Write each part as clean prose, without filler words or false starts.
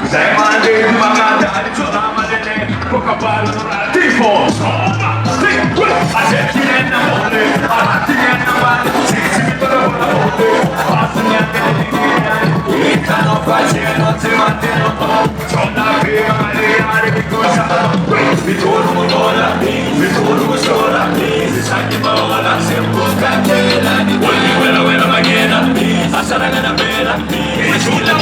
Sei male, ma magari giocava delle poca palo tipo insomma, a certi ne amore, a ti ne amare, si mi trovo la voce, a sognare le linee, non facile, non si mantiene, sono la prima arrivare di cosa, mi torno sola, si sa che parola, se un po' candela, vuoi quella vera macchina, a sarà una bella, e giù la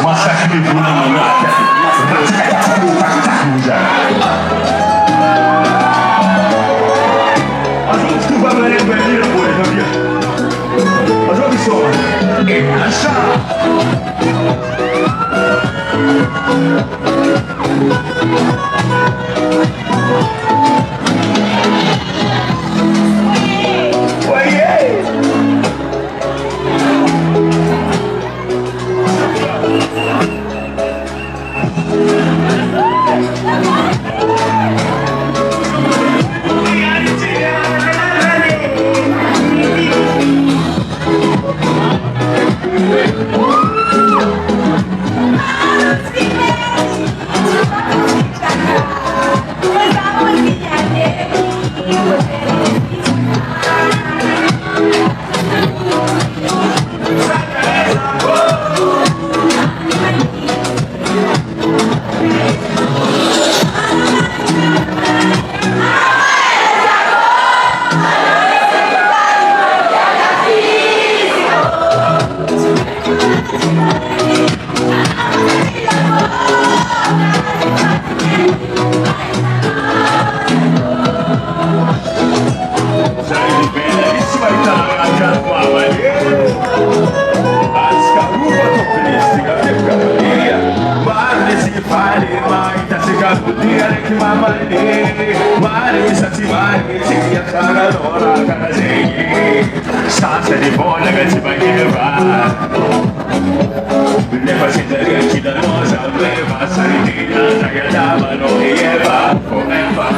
Masa hidup dire che mamma mare sati mare si chiama l'ora canasei stanza di buona che si bagneva le facette che da rosa aveva salitina che davano e va forever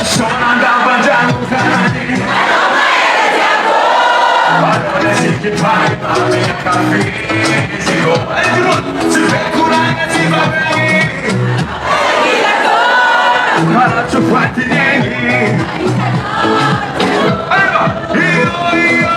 sono andava già un canale allora si che fai ma mi capisci si go si fa curare si va bene ma non ci fatti niente allora io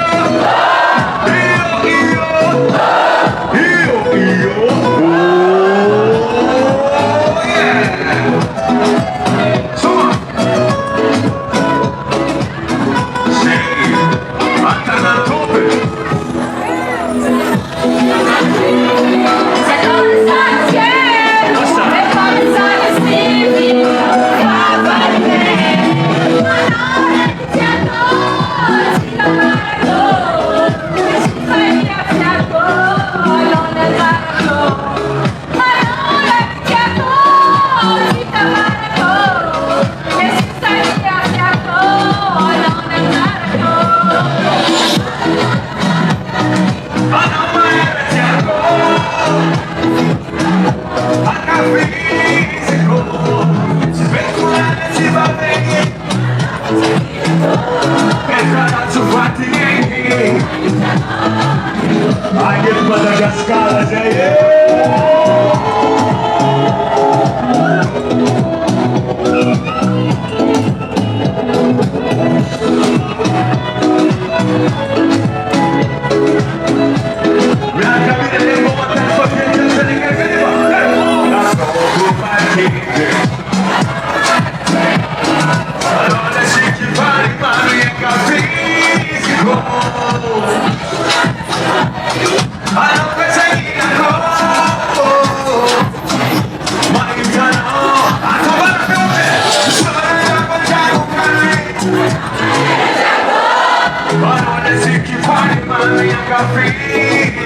Anche il Madagascar sei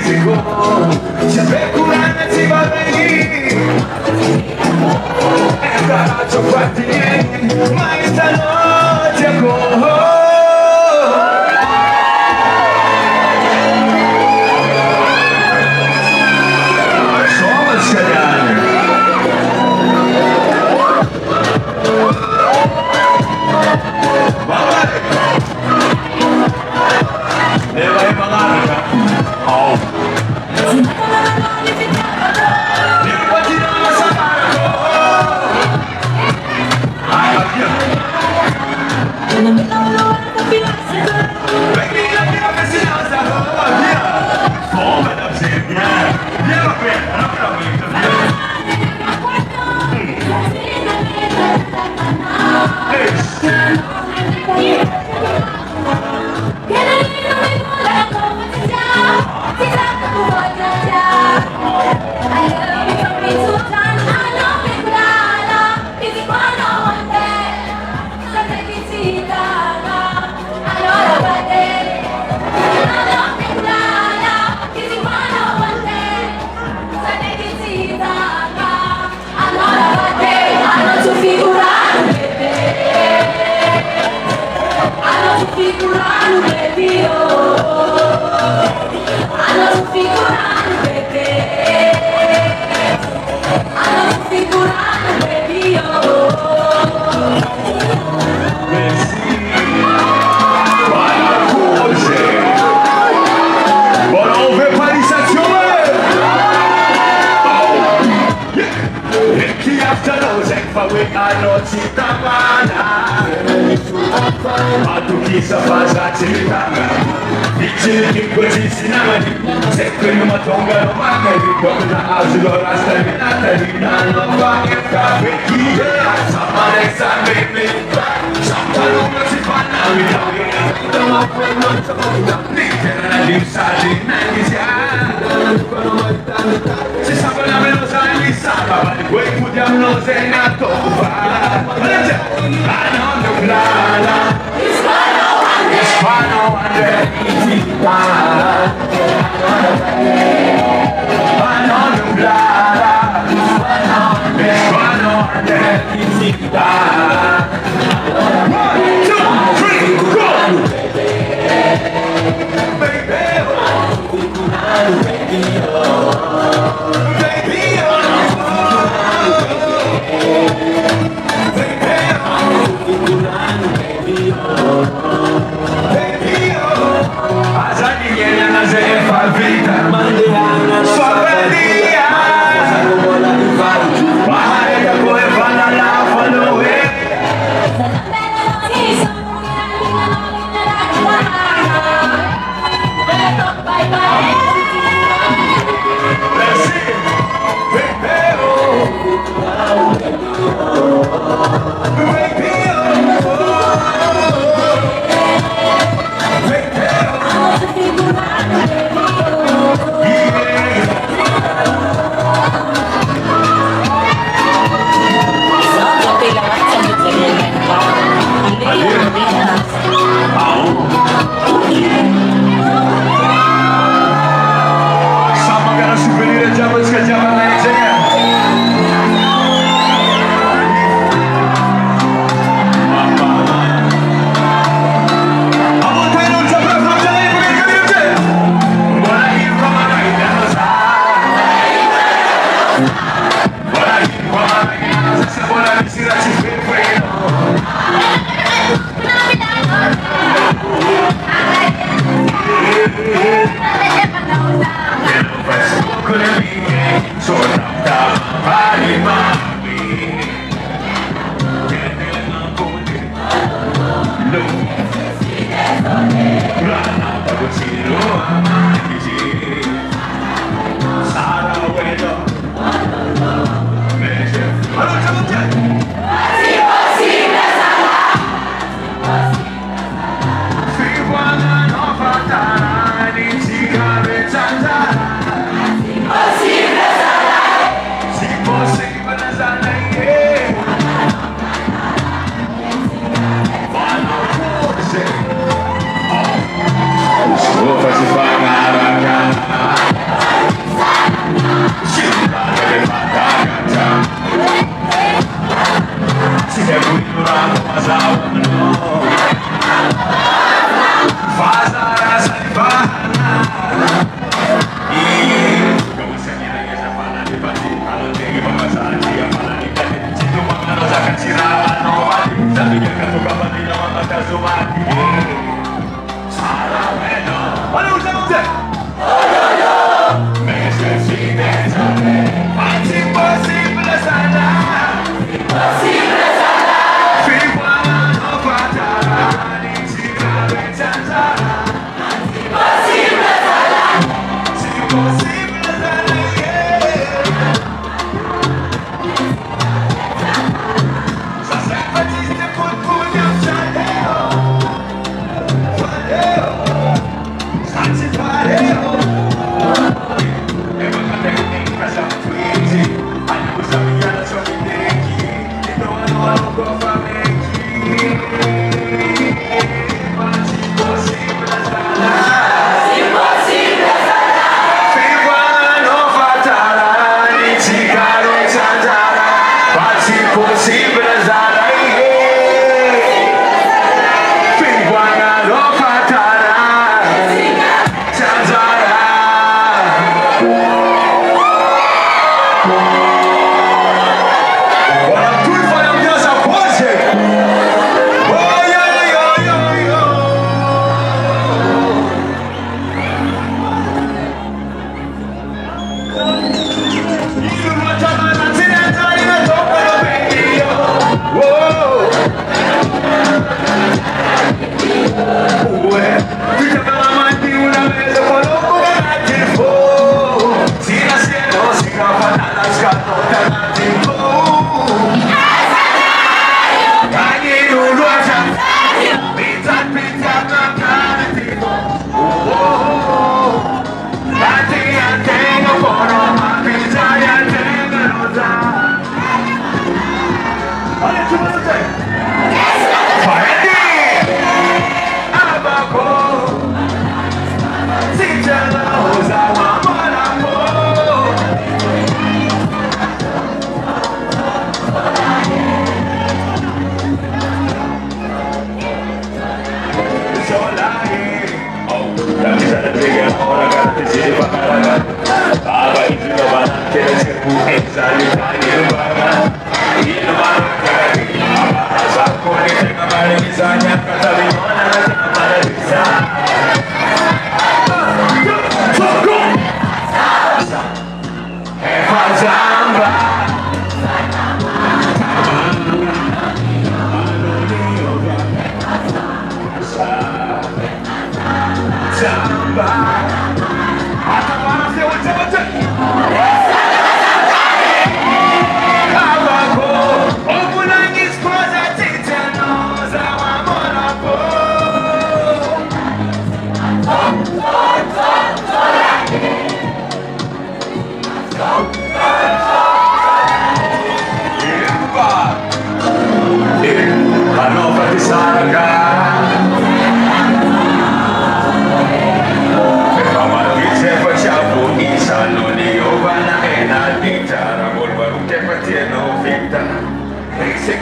fisico se per curare si va bene e da ciò fatti niente ma stanotte ancora sono scadane ne vai malata oh ma tu chissà cosa cercava dice che così si namani se quello ma tongano ma che ricorda asilo la sterminata di non va che capi chi è samare sangue sampano non si fanno a vita ma poi non so l'intera di sali neanche si ha si sa quella melosa mi sa ma quei pudiamo se nato fa I know the Hispano I know the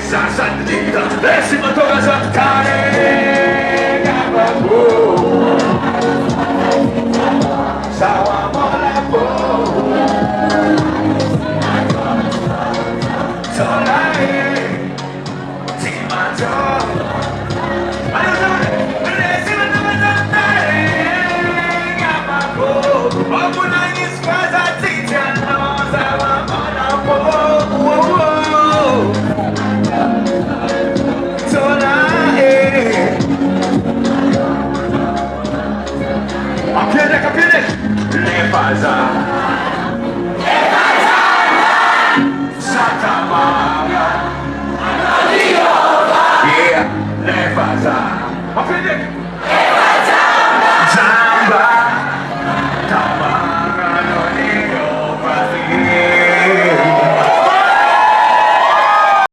Sa sandita, decima toga santare Gababu Sawa mola po Sawa